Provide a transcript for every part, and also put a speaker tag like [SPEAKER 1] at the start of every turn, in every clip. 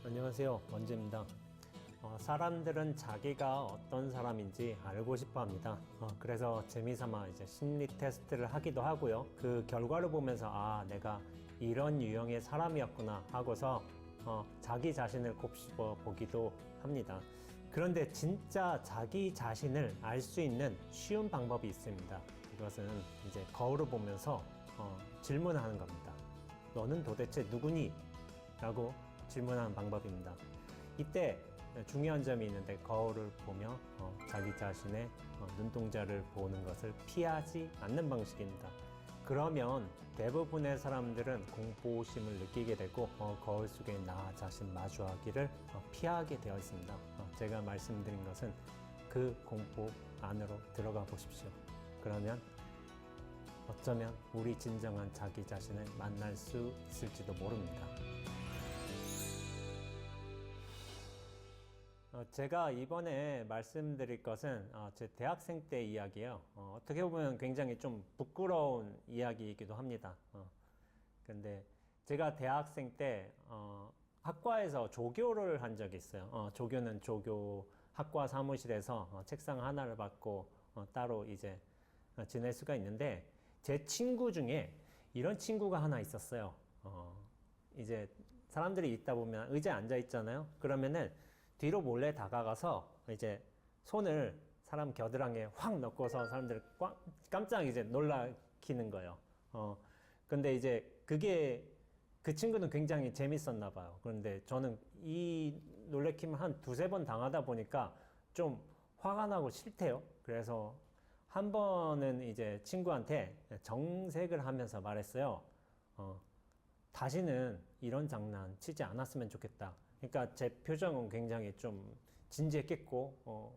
[SPEAKER 1] 안녕하세요, 원재입니다. 사람들은 자기가 어떤 사람인지 알고 싶어 합니다. 그래서 재미삼아 이제 심리 테스트를 하기도 하고요. 그 결과를 보면서 내가 이런 유형의 사람이었구나 하고서 자기 자신을 곱씹어 보기도 합니다. 그런데 진짜 자기 자신을 알 수 있는 쉬운 방법이 있습니다. 이것은 이제 거울을 보면서 질문하는 겁니다. 너는 도대체 누구니? 라고 질문하는 방법입니다. 이때 중요한 점이 있는데 거울을 보며 자기 자신의 눈동자를 보는 것을 피하지 않는 방식입니다. 그러면 대부분의 사람들은 공포심을 느끼게 되고 거울 속에 나 자신 마주하기를 피하게 되어 있습니다. 제가 말씀드린 것은 그 공포 안으로 들어가 보십시오. 그러면 어쩌면 우리 진정한 자기 자신을 만날 수 있을지도 모릅니다. 제가 이번에 말씀드릴 것은 제 대학생 때 이야기예요. 어떻게 보면 굉장히 좀 부끄러운 이야기이기도 합니다. 근데 제가 대학생 때 학과에서 조교를 한 적이 있어요. 조교는 조교 학과 사무실에서 책상 하나를 받고 따로 이제 지낼 수가 있는데 제 친구 중에 이런 친구가 하나 있었어요. 이제 사람들이 있다 보면 의자에 앉아 있잖아요. 그러면은 뒤로 몰래 다가가서 이제 손을 사람 겨드랑이에 확 넣고서 사람들을 깜짝 이제 놀라키는 거예요. 근데 이제 그게 그 친구는 굉장히 재밌었나 봐요. 그런데 저는 이 놀래킴을 한 두세 번 당하다 보니까 좀 화가 나고 싫대요. 그래서 한 번은 이제 친구한테 정색을 하면서 말했어요. 다시는 이런 장난 치지 않았으면 좋겠다. 그러니까 제 표정은 굉장히 좀 진지했겠고,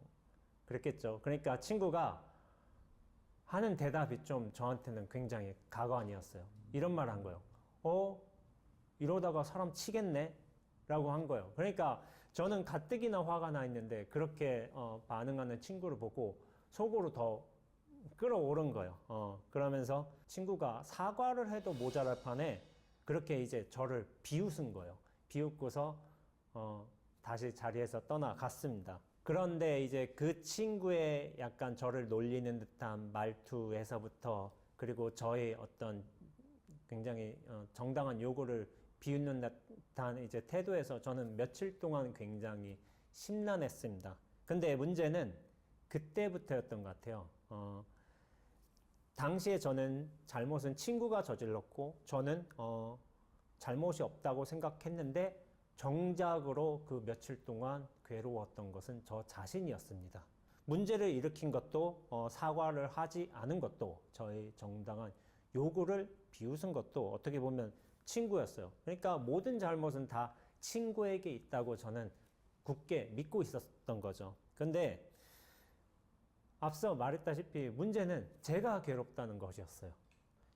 [SPEAKER 1] 그랬겠죠. 그러니까 친구가 하는 대답이 좀 저한테는 굉장히 가관이었어요. 이런 말 한 거예요. 이러다가 사람 치겠네? 라고 한 거예요. 그러니까 저는 가뜩이나 화가 나 있는데 그렇게 반응하는 친구를 보고 속으로 더 끌어오른 거예요. 그러면서 친구가 사과를 해도 모자랄 판에 그렇게 이제 저를 비웃은 거예요. 비웃고서 다시 자리에서 떠나갔습니다. 그런데 이제 그 친구의 약간 저를 놀리는 듯한 말투에서부터 그리고 저의 어떤 굉장히 정당한 요구를 비웃는 듯한 이제 태도에서 저는 며칠 동안 굉장히 심란했습니다. 근데 문제는 그때부터였던 것 같아요. 당시에 저는 잘못은 친구가 저질렀고 저는 잘못이 없다고 생각했는데 정작으로 그 며칠 동안 괴로웠던 것은 저 자신이었습니다. 문제를 일으킨 것도 사과를 하지 않은 것도 저의 정당한 요구를 비웃은 것도 어떻게 보면 친구였어요. 그러니까 모든 잘못은 다 친구에게 있다고 저는 굳게 믿고 있었던 거죠. 근데 앞서 말했다시피 문제는 제가 괴롭다는 것이었어요.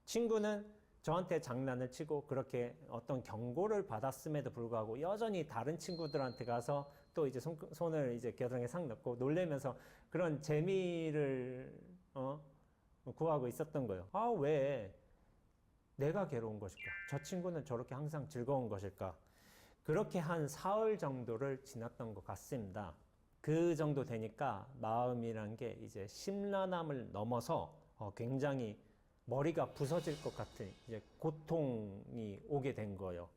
[SPEAKER 1] 친구는 저한테 장난을 치고 그렇게 어떤 경고를 받았음에도 불구하고 여전히 다른 친구들한테 가서 또 이제 손을 이제 겨드랑이에 싹 넣고 놀래면서 그런 재미를 구하고 있었던 거예요. 왜 내가 괴로운 것일까? 저 친구는 저렇게 항상 즐거운 것일까? 그렇게 한 사흘 정도를 지났던 것 같습니다. 그 정도 되니까 마음이란 게 이제 심란함을 넘어서 굉장히 머리가 부서질 것 같은 이제 고통이 오게 된 거예요.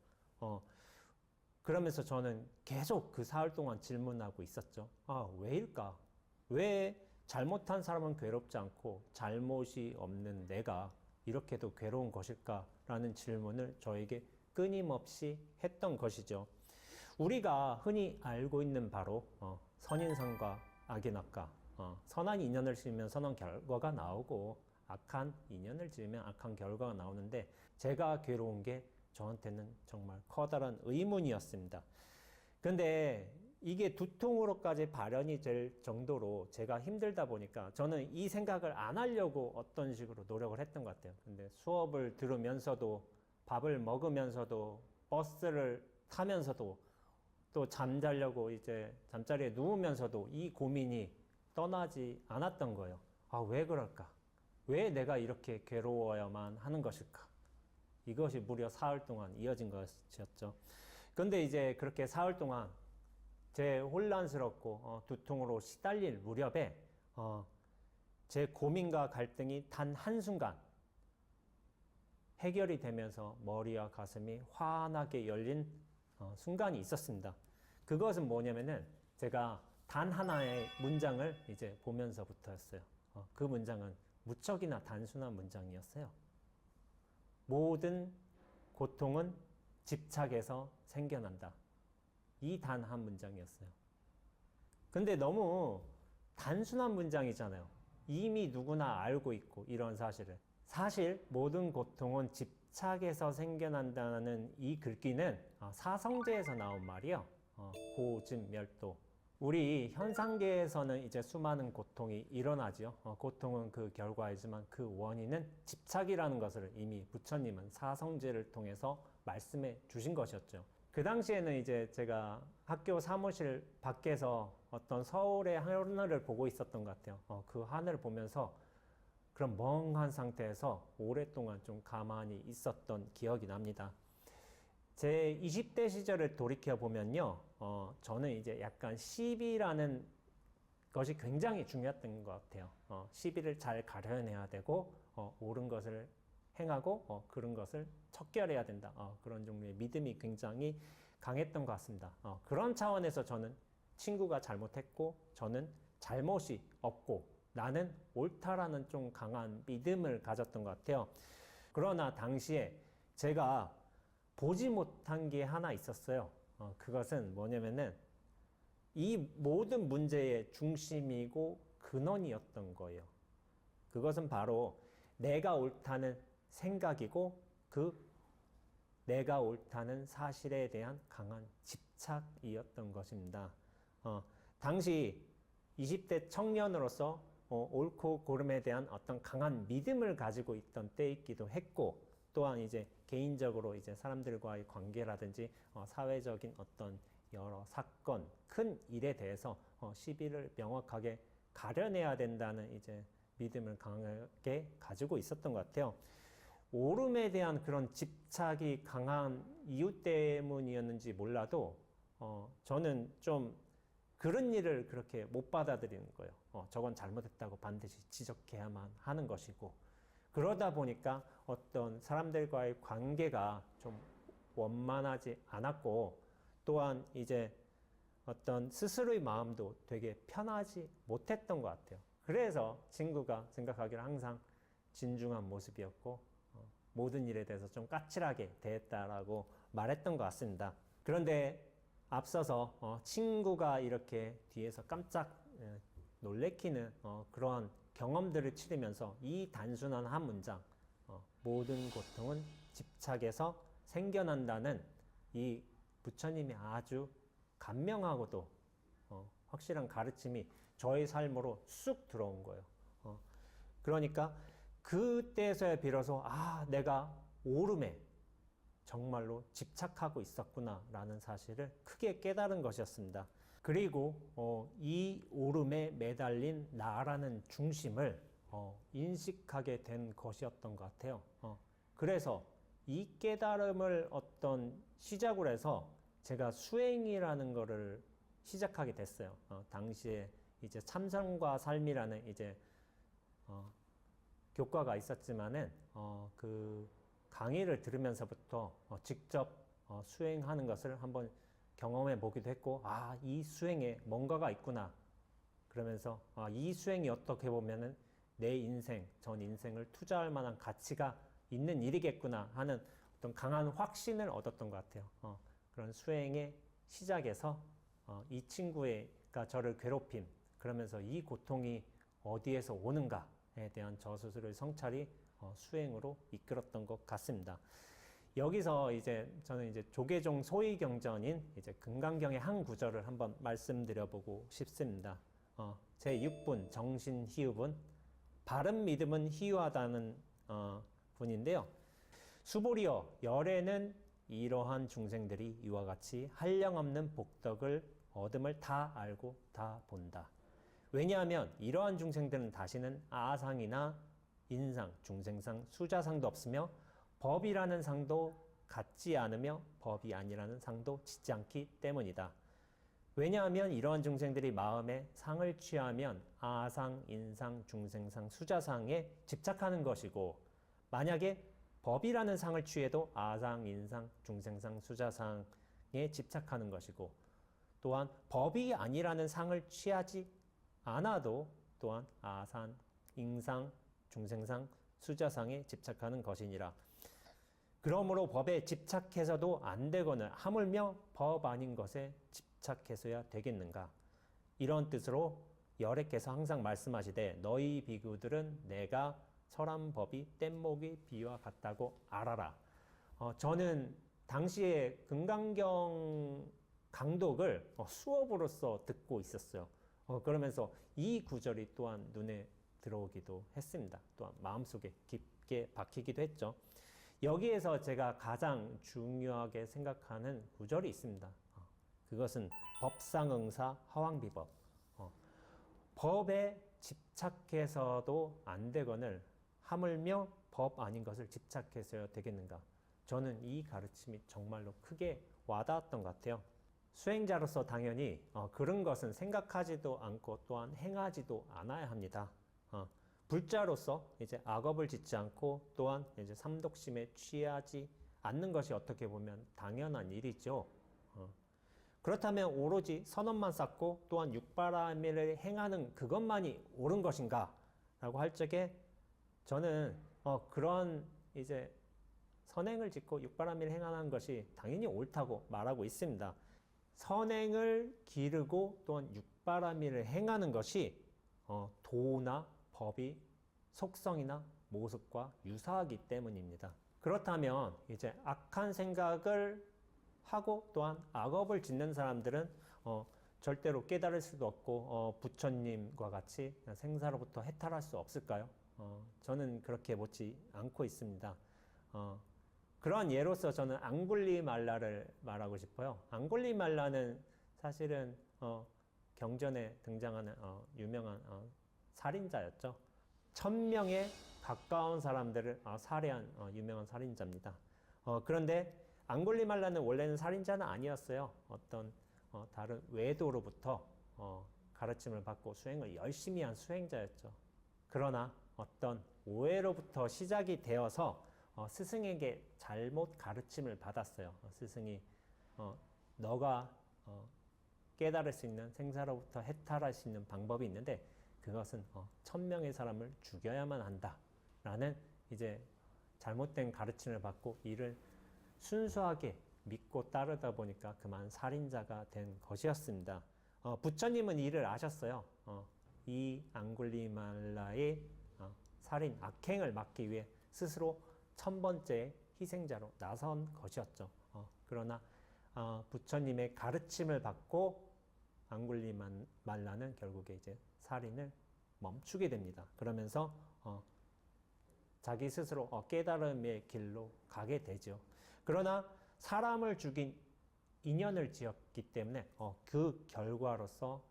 [SPEAKER 1] 그러면서 저는 계속 그 사흘 동안 질문하고 있었죠. 왜일까? 왜 잘못한 사람은 괴롭지 않고 잘못이 없는 내가 이렇게도 괴로운 것일까? 라는 질문을 저에게 끊임없이 했던 것이죠. 우리가 흔히 알고 있는 바로 선인상과 악인악과 선한 인연을 심으면 선한 결과가 나오고 악한 인연을 지으면 악한 결과가 나오는데 제가 괴로운 게 저한테는 정말 커다란 의문이었습니다. 근데 이게 두통으로까지 발현이 될 정도로 제가 힘들다 보니까 저는 이 생각을 안 하려고 어떤 식으로 노력을 했던 것 같아요. 근데 수업을 들으면서도 밥을 먹으면서도 버스를 타면서도 또 잠자려고 이제 잠자리에 누우면서도 이 고민이 떠나지 않았던 거예요. 왜 그럴까? 왜 내가 이렇게 괴로워야만 하는 것일까? 이것이 무려 사흘 동안 이어진 것이었죠. 근데 이제 그렇게 사흘 동안 제 혼란스럽고 두통으로 시달릴 무렵에 제 고민과 갈등이 단 한순간 해결이 되면서 머리와 가슴이 환하게 열린 순간이 있었습니다. 그것은 뭐냐면은 제가 단 하나의 문장을 이제 보면서부터였어요. 그 문장은 무척이나 단순한 문장이었어요. 모든 고통은 집착에서 생겨난다. 이 단 한 문장이었어요. 근데 너무 단순한 문장이잖아요. 이미 누구나 알고 있고 이런 사실을. 사실 모든 고통은 집착에서 생겨난다는 이 글귀는 사성제에서 나온 말이요. 고증멸도. 우리 현상계에서는 이제 수많은 고통이 일어나지요. 고통은 그 결과이지만 그 원인은 집착이라는 것을 이미 부처님은 사성제를 통해서 말씀해 주신 것이었죠. 그 당시에는 이제 제가 학교 사무실 밖에서 어떤 서울의 하늘을 보고 있었던 것 같아요. 그 하늘을 보면서 그런 멍한 상태에서 오랫동안 좀 가만히 있었던 기억이 납니다. 제 20대 시절을 돌이켜 보면요, 저는 이제 약간 시비라는 것이 굉장히 중요했던 것 같아요. 시비를 잘 가려내야 되고, 옳은 것을 행하고, 그런 것을 척결해야 된다. 그런 종류의 믿음이 굉장히 강했던 것 같습니다. 그런 차원에서 저는 친구가 잘못했고, 저는 잘못이 없고, 나는 옳다라는 좀 강한 믿음을 가졌던 것 같아요. 그러나 당시에 제가 보지 못한 게 하나 있었어요. 그것은 뭐냐면은 이 모든 문제의 중심이고 근원이었던 거예요. 그것은 바로 내가 옳다는 생각이고 그 내가 옳다는 사실에 대한 강한 집착이었던 것입니다. 당시 20대 청년으로서 옳고 그름에 대한 어떤 강한 믿음을 가지고 있던 때이기도 했고, 또한 이제 개인적으로 이제 사람들과의 관계라든지 사회적인 어떤 여러 사건, 큰 일에 대해서 시비를 명확하게 가려내야 된다는 이제 믿음을 강하게 가지고 있었던 것 같아요. 옳음에 대한 그런 집착이 강한 이유 때문이었는지 몰라도 저는 좀 그런 일을 그렇게 못 받아들이는 거예요. 저건 잘못했다고 반드시 지적해야만 하는 것이고, 그러다 보니까 어떤 사람들과의 관계가 좀 원만하지 않았고, 또한 이제 어떤 스스로의 마음도 되게 편하지 못했던 것 같아요. 그래서 친구가 생각하기를 항상 진중한 모습이었고, 모든 일에 대해서 좀 까칠하게 대했다라고 말했던 것 같습니다. 그런데 앞서서 친구가 이렇게 뒤에서 깜짝 놀래키는 그러한 경험들을 치르면서 이 단순한 한 문장, 모든 고통은 집착에서 생겨난다는 이 부처님이 아주 간명하고도 확실한 가르침이 저의 삶으로 쑥 들어온 거예요. 그러니까 그때서야 비로소 내가 옳음에 정말로 집착하고 있었구나 라는 사실을 크게 깨달은 것이었습니다. 그리고 이 옳음에 매달린 나라는 중심을 인식하게 된 것이었던 것 같아요. 그래서 이 깨달음을 어떤 시작으로 해서 제가 수행이라는 거를 시작하게 됐어요. 당시에 이제 참선과 삶이라는 이제 교과가 있었지만은 그 강의를 들으면서부터 직접 수행하는 것을 한번 경험해 보기도 했고, 이 수행에 뭔가가 있구나. 그러면서 이 수행이 어떻게 보면은 내 인생, 전 인생을 투자할 만한 가치가 있는 일이겠구나 하는 어떤 강한 확신을 얻었던 것 같아요. 그런 수행의 시작에서 이 친구가 저를 괴롭힘, 그러면서 이 고통이 어디에서 오는가에 대한 저 스스로의 성찰이 수행으로 이끌었던 것 같습니다. 여기서 이제 저는 이제 조계종 소위경전인 이제 금강경의 한 구절을 한번 말씀드려보고 싶습니다. 제 6분 정신희흡은 바른 믿음은 희유하다는 분인데요. 수보리여 열에는 이러한 중생들이 이와 같이 한량없는 복덕을 얻음을 다 알고 다 본다. 왜냐하면 이러한 중생들은 다시는 아상이나 인상, 중생상, 수자상도 없으며 법이라는 상도 갖지 않으며 법이 아니라는 상도 짓지 않기 때문이다. 왜냐하면 이러한 중생들이 마음에 상을 취하면 아상, 인상, 중생상, 수자상에 집착하는 것이고 만약에 법이라는 상을 취해도 아상, 인상, 중생상, 수자상에 집착하는 것이고 또한 법이 아니라는 상을 취하지 않아도 또한 아산, 인상, 중생상, 수자상에 집착하는 것이니라. 그러므로 법에 집착해서도 안 되거늘 하물며 법 아닌 것에 집착해서야 되겠는가. 이런 뜻으로 열애께서 항상 말씀하시되 너희 비구들은 내가 설한 법이 뗏목의 비와 같다고 알아라. 저는 당시에 금강경 강독을 수업으로서 듣고 있었어요. 그러면서 이 구절이 또한 눈에 들어오기도 했습니다. 또한 마음속에 깊게 박히기도 했죠. 여기에서 제가 가장 중요하게 생각하는 구절이 있습니다. 그것은 법상응사 하왕비법. 법에 집착해서도 안 되거늘 하물며 법 아닌 것을 집착해서야 되겠는가. 저는 이 가르침이 정말로 크게 와닿았던 것 같아요. 수행자로서 당연히 그런 것은 생각하지도 않고 또한 행하지도 않아야 합니다. 불자로서 이제 악업을 짓지 않고 또한 이제 삼독심에 취하지 않는 것이 어떻게 보면 당연한 일이죠. 그렇다면 오로지 선업만 쌓고 또한 육바라밀을 행하는 그것만이 옳은 것인가? 라고 할 적에 저는 그런 이제 선행을 짓고 육바라밀을 행하는 것이 당연히 옳다고 말하고 있습니다. 선행을 기르고 또한 육바라밀을 행하는 것이 도나 법이 속성이나 모습과 유사하기 때문입니다. 그렇다면 이제 악한 생각을 하고 또한 악업을 짓는 사람들은 절대로 깨달을 수도 없고 부처님과 같이 생사로부터 해탈할 수 없을까요? 저는 그렇게 보지 않고 있습니다. 그러한 예로서 저는 앙굴리말라를 말하고 싶어요. 앙굴리말라는 사실은 경전에 등장하는 유명한 살인자였죠. 1000명에 가까운 사람들을 살해한 유명한 살인자입니다. 그런데 앙굴리말라는 원래는 살인자는 아니었어요. 어떤 다른 외도로부터 가르침을 받고 수행을 열심히 한 수행자였죠. 그러나 어떤 오해로부터 시작이 되어서 스승에게 잘못 가르침을 받았어요. 스승이 너가 깨달을 수 있는 생사로부터 해탈할 수 있는 방법이 있는데 그것은 1000명의 사람을 죽여야만 한다 라는 이제 잘못된 가르침을 받고 이를 순수하게 믿고 따르다 보니까 그만 살인자가 된 것이었습니다. 부처님은 이를 아셨어요. 이 앙굴리말라의 살인 악행을 막기 위해 스스로 1000번째 희생자로 나선 것이었죠. 그러나 부처님의 가르침을 받고 앙굴리말라는 결국에 이제 살인을 멈추게 됩니다. 그러면서 자기 스스로 깨달음의 길로 가게 되죠. 그러나 사람을 죽인 인연을 지었기 때문에 그 결과로서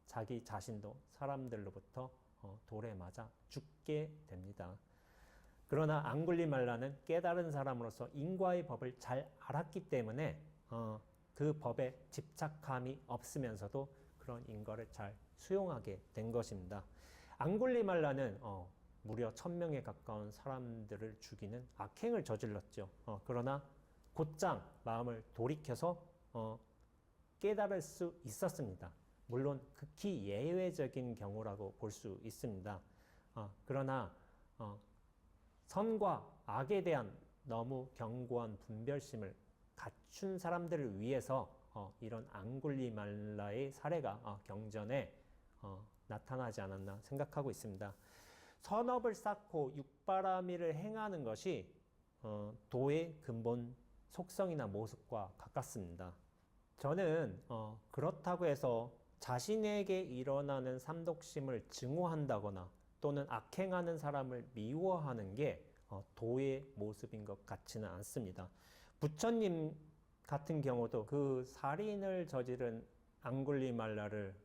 [SPEAKER 1] 자기 자신도 사람들로부터 돌에 맞아 죽게 됩니다. 그러나 앙굴리말라는 깨달은 사람으로서 인과의 법을 잘 알았기 때문에 그 법에 집착함이 없으면서도 그런 인과를 잘 수용하게 된 것입니다. 앙굴리말라는 무려 1000명에 가까운 사람들을 죽이는 악행을 저질렀죠. 그러나 곧장 마음을 돌이켜서 깨달을 수 있었습니다. 물론 극히 예외적인 경우라고 볼 수 있습니다. 그러나 선과 악에 대한 너무 견고한 분별심을 갖춘 사람들을 위해서 이런 앙굴리말라의 사례가 경전에 나타나지 않았나 생각하고 있습니다. 선업을 쌓고 육바라밀을 행하는 것이 도의 근본 속성이나 모습과 가깝습니다. 저는 그렇다고 해서 자신에게 일어나는 삼독심을 증오한다거나 또는 악행하는 사람을 미워하는 게 도의 모습인 것 같지는 않습니다. 부처님 같은 경우도 그 살인을 저지른 앙굴리말라를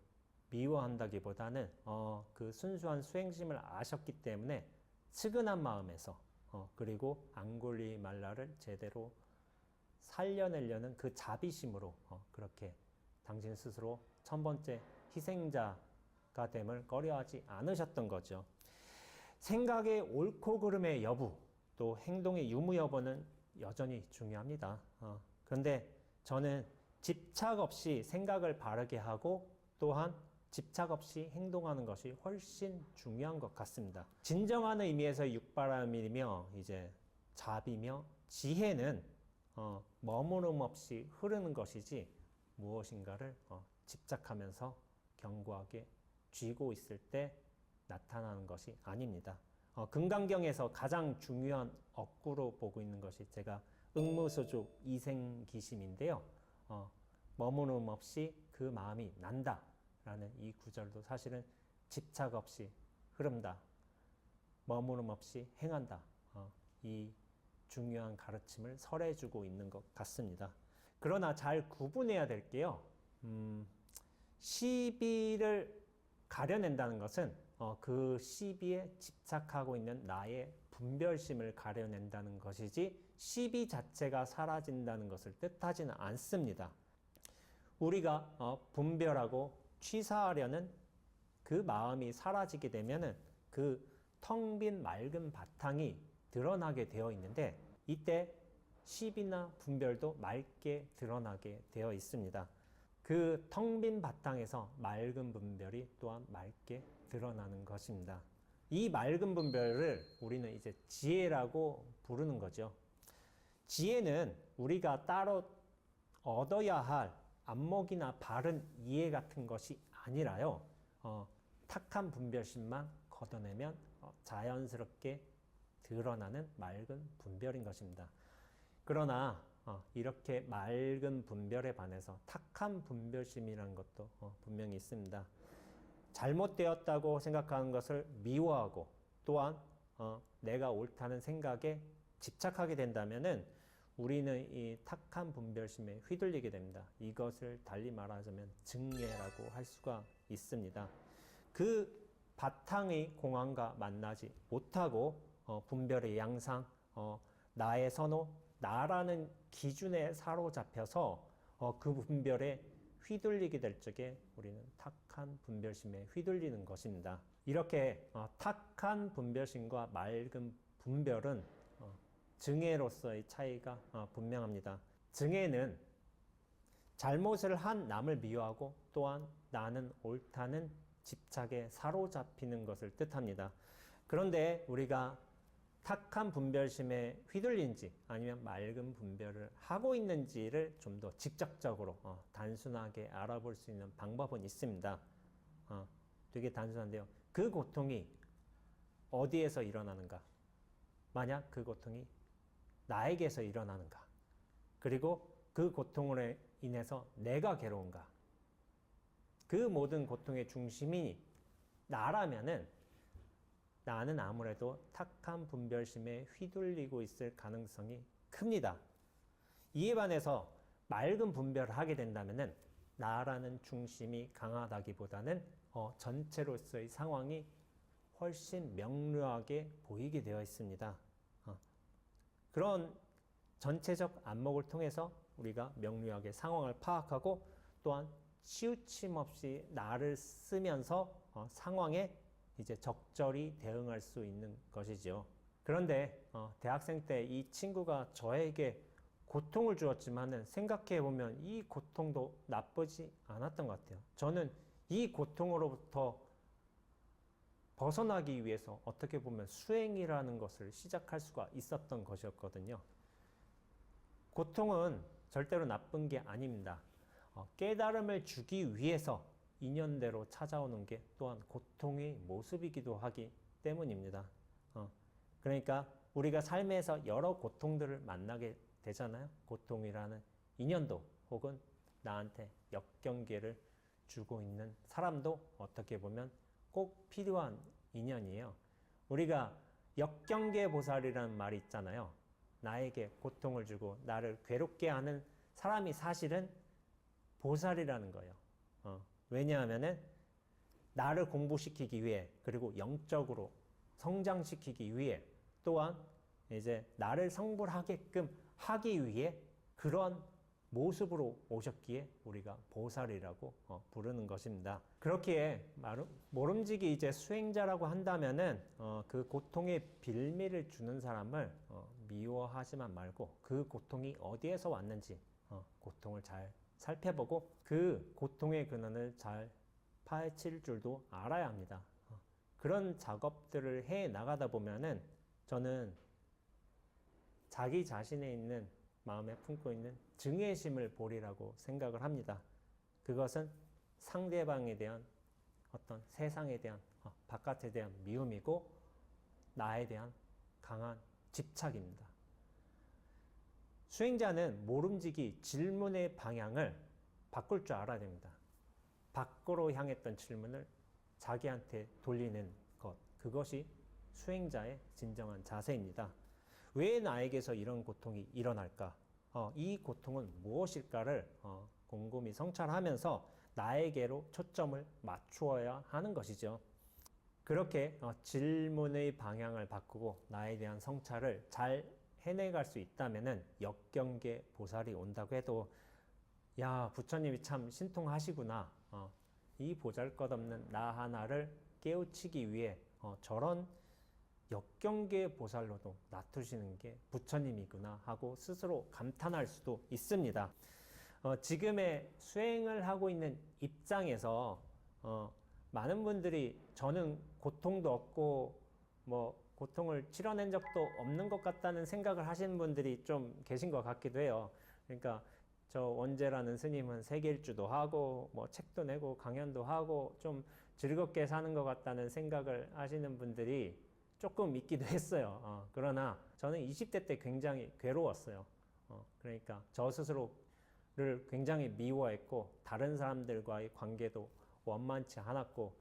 [SPEAKER 1] 미워한다기보다는 그 순수한 수행심을 아셨기 때문에 측은한 마음에서 그리고 앙굴리말라를 제대로 살려내려는 그 자비심으로 그렇게 당신 스스로 1000번째 희생자가 됨을 꺼려하지 않으셨던 거죠. 생각의 옳고 그름의 여부, 또 행동의 유무 여부는 여전히 중요합니다. 그런데 저는 집착 없이 생각을 바르게 하고 또한 집착 없이 행동하는 것이 훨씬 중요한 것 같습니다. 진정한 의미에서 육바람이며 이제 자비며 지혜는 머무름 없이 흐르는 것이지 무엇인가를 집착하면서 견고하게 쥐고 있을 때 나타나는 것이 아닙니다. 금강경에서 가장 중요한 억구로 보고 있는 것이 제가 응무소주 이생기심인데요. 머무름 없이 그 마음이 난다 라는 이 구절도 사실은 집착 없이 흐른다, 머무름 없이 행한다, 이 중요한 가르침을 설해주고 있는 것 같습니다. 그러나 잘 구분해야 될 게요, 시비를 가려낸다는 것은 그 시비에 집착하고 있는 나의 분별심을 가려낸다는 것이지 시비 자체가 사라진다는 것을 뜻하지는 않습니다. 우리가 분별하고 취사하려는 그 마음이 사라지게 되면은 그 텅 빈 맑은 바탕이 드러나게 되어 있는데 이때 시비나 분별도 맑게 드러나게 되어 있습니다. 그 텅 빈 바탕에서 맑은 분별이 또한 맑게 드러나는 것입니다. 이 맑은 분별을 우리는 이제 지혜라고 부르는 거죠. 지혜는 우리가 따로 얻어야 할 안목이나 바른 이해 같은 것이 아니라요, 탁한 분별심만 걷어내면 자연스럽게 드러나는 맑은 분별인 것입니다. 그러나 이렇게 맑은 분별에 반해서 탁한 분별심이라는 것도 분명히 있습니다. 잘못되었다고 생각하는 것을 미워하고 또한 내가 옳다는 생각에 집착하게 된다면은 우리는 이 탁한 분별심에 휘둘리게 됩니다. 이것을 달리 말하자면 증예라고 할 수가 있습니다. 그 바탕의 공안과 만나지 못하고 분별의 양상, 나의 선호, 나라는 기준에 사로잡혀서 그 분별에 휘둘리게 될 적에 우리는 탁한 분별심에 휘둘리는 것입니다. 이렇게 탁한 분별심과 맑은 분별은 증예로서의 차이가 분명합니다. 증예는 잘못을 한 남을 미워하고 또한 나는 옳다는 집착에 사로잡히는 것을 뜻합니다. 그런데 우리가 탁한 분별심에 휘둘린지 아니면 맑은 분별을 하고 있는지를 좀 더 직접적으로 단순하게 알아볼 수 있는 방법은 있습니다. 되게 단순한데요. 그 고통이 어디에서 일어나는가? 만약 그 고통이 나에게서 일어나는가? 그리고 그 고통으로 인해서 내가 괴로운가? 그 모든 고통의 중심이 나라면은 나는 아무래도 탁한 분별심에 휘둘리고 있을 가능성이 큽니다. 이에 반해서 맑은 분별을 하게 된다면은 나라는 중심이 강하다기보다는 전체로서의 상황이 훨씬 명료하게 보이게 되어 있습니다. 그런 전체적 안목을 통해서 우리가 명료하게 상황을 파악하고 또한 치우침 없이 나를 쓰면서 상황에 이제 적절히 대응할 수 있는 것이죠. 그런데 대학생 때 이 친구가 저에게 고통을 주었지만은 생각해 보면 이 고통도 나쁘지 않았던 것 같아요. 저는 이 고통으로부터 벗어나기 위해서 어떻게 보면 수행이라는 것을 시작할 수가 있었던 것이었거든요. 고통은 절대로 나쁜 게 아닙니다. 깨달음을 주기 위해서 인연대로 찾아오는 게 또한 고통의 모습이기도 하기 때문입니다. 그러니까 우리가 삶에서 여러 고통들을 만나게 되잖아요. 고통이라는 인연도 혹은 나한테 역경계를 주고 있는 사람도 어떻게 보면 꼭 필요한 인연이에요. 우리가 역경계 보살이라는 말이 있잖아요. 나에게 고통을 주고 나를 괴롭게 하는 사람이 사실은 보살이라는 거예요. 왜냐하면은 나를 공부시키기 위해 그리고 영적으로 성장시키기 위해 또한 이제 나를 성불하게끔 하기 위해 그런 모습으로 오셨기에 우리가 보살이라고 부르는 것입니다. 그렇기에 모름지기 이제 수행자라고 한다면은 그 고통의 빌미를 주는 사람을 미워하지만 말고 그 고통이 어디에서 왔는지 고통을 잘 살펴보고 그 고통의 근원을 잘 파헤칠 줄도 알아야 합니다. 그런 작업들을 해 나가다 보면은 저는 자기 자신에 있는 마음에 품고 있는 증애심을 보리라고 생각을 합니다. 그것은 상대방에 대한 어떤 세상에 대한 바깥에 대한 미움이고 나에 대한 강한 집착입니다. 수행자는 모름지기 질문의 방향을 바꿀 줄 알아야 됩니다. 밖으로 향했던 질문을 자기한테 돌리는 것, 그것이 수행자의 진정한 자세입니다. 왜 나에게서 이런 고통이 일어날까? 이 고통은 무엇일까를 곰곰이 성찰하면서 나에게로 초점을 맞추어야 하는 것이죠. 그렇게 질문의 방향을 바꾸고 나에 대한 성찰을 잘 해내갈 수 있다면은 역경계 보살이 온다고 해도 야, 부처님이 참 신통하시구나. 이 보잘것없는 나 하나를 깨우치기 위해 저런 역경계 보살로도 놔두시는 게 부처님이구나 하고 스스로 감탄할 수도 있습니다. 지금의 수행을 하고 있는 입장에서 많은 분들이 저는 고통도 없고 뭐 고통을 치러낸 적도 없는 것 같다는 생각을 하시는 분들이 좀 계신 것 같기도 해요. 그러니까 저 원재라는 스님은 세계일주도 하고 뭐 책도 내고 강연도 하고 좀 즐겁게 사는 것 같다는 생각을 하시는 분들이 조금 있기도 했어요. 그러나 저는 20대 때 굉장히 괴로웠어요. 그러니까 저 스스로를 굉장히 미워했고 다른 사람들과의 관계도 원만치 않았고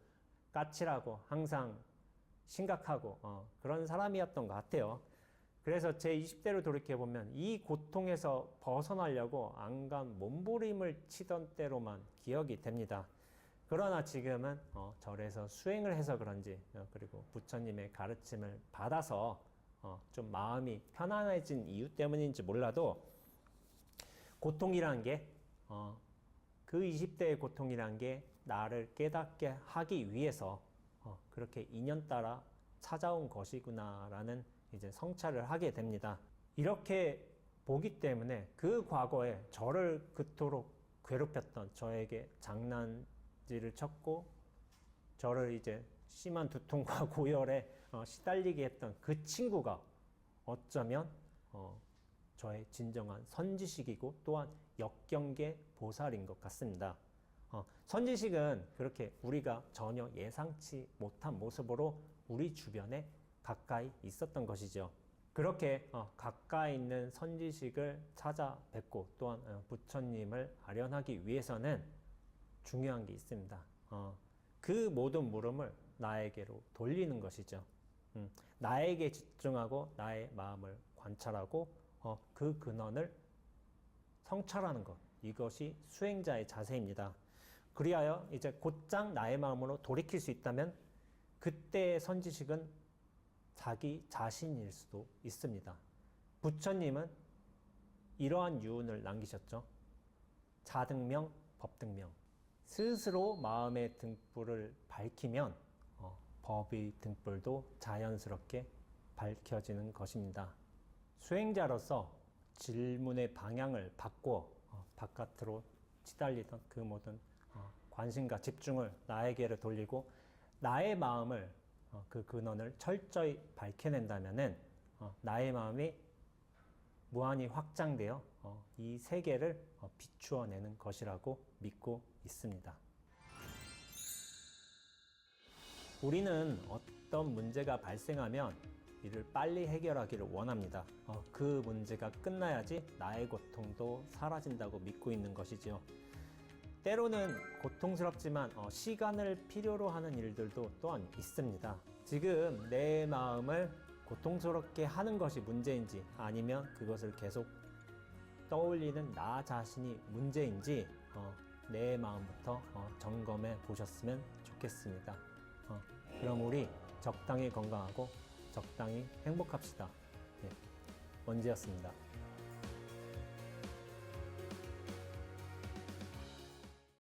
[SPEAKER 1] 까칠하고 항상 심각하고 그런 사람이었던 것 같아요. 그래서 제 20대로 돌이켜보면 이 고통에서 벗어나려고 안간 몸부림을 치던 때로만 기억이 됩니다. 그러나 지금은 절에서 수행을 해서 그런지 그리고 부처님의 가르침을 받아서 좀 마음이 편안해진 이유 때문인지 몰라도 고통이란 게 그 20대의 고통이란 게 나를 깨닫게 하기 위해서 그렇게 인연따라 찾아온 것이구나라는 이제 성찰을 하게 됩니다. 이렇게 보기 때문에 그 과거에 저를 그토록 괴롭혔던 저에게 장난질을 쳤고 저를 이제 심한 두통과 고열에 시달리게 했던 그 친구가 어쩌면 저의 진정한 선지식이고 또한 역경계 보살인 것 같습니다. 선지식은 그렇게 우리가 전혀 예상치 못한 모습으로 우리 주변에 가까이 있었던 것이죠. 그렇게 가까이 있는 선지식을 찾아뵙고 또한 부처님을 아련하기 위해서는 중요한 게 있습니다. 그 모든 물음을 나에게로 돌리는 것이죠. 나에게 집중하고 나의 마음을 관찰하고 그 근원을 성찰하는 것, 이것이 수행자의 자세입니다. 그리하여 이제 곧장 나의 마음으로 돌이킬 수 있다면 그때의 선지식은 자기 자신일 수도 있습니다. 부처님은 이러한 유언을 남기셨죠. 자등명, 법등명. 스스로 마음의 등불을 밝히면 법의 등불도 자연스럽게 밝혀지는 것입니다. 수행자로서 질문의 방향을 바꾸어 바깥으로 치달리던 그 모든 관심과 집중을 나에게로 돌리고 나의 마음을 그 근원을 철저히 밝혀낸다면은 나의 마음이 무한히 확장되어 이 세계를 비추어내는 것이라고 믿고 있습니다. 우리는 어떤 문제가 발생하면 이를 빨리 해결하기를 원합니다. 그 문제가 끝나야지 나의 고통도 사라진다고 믿고 있는 것이지요. 때로는 고통스럽지만 시간을 필요로 하는 일들도 또한 있습니다. 지금 내 마음을 고통스럽게 하는 것이 문제인지 아니면 그것을 계속 떠올리는 나 자신이 문제인지 내 마음부터 점검해 보셨으면 좋겠습니다. 그럼 우리 적당히 건강하고 적당히 행복합시다. 원재였습니다.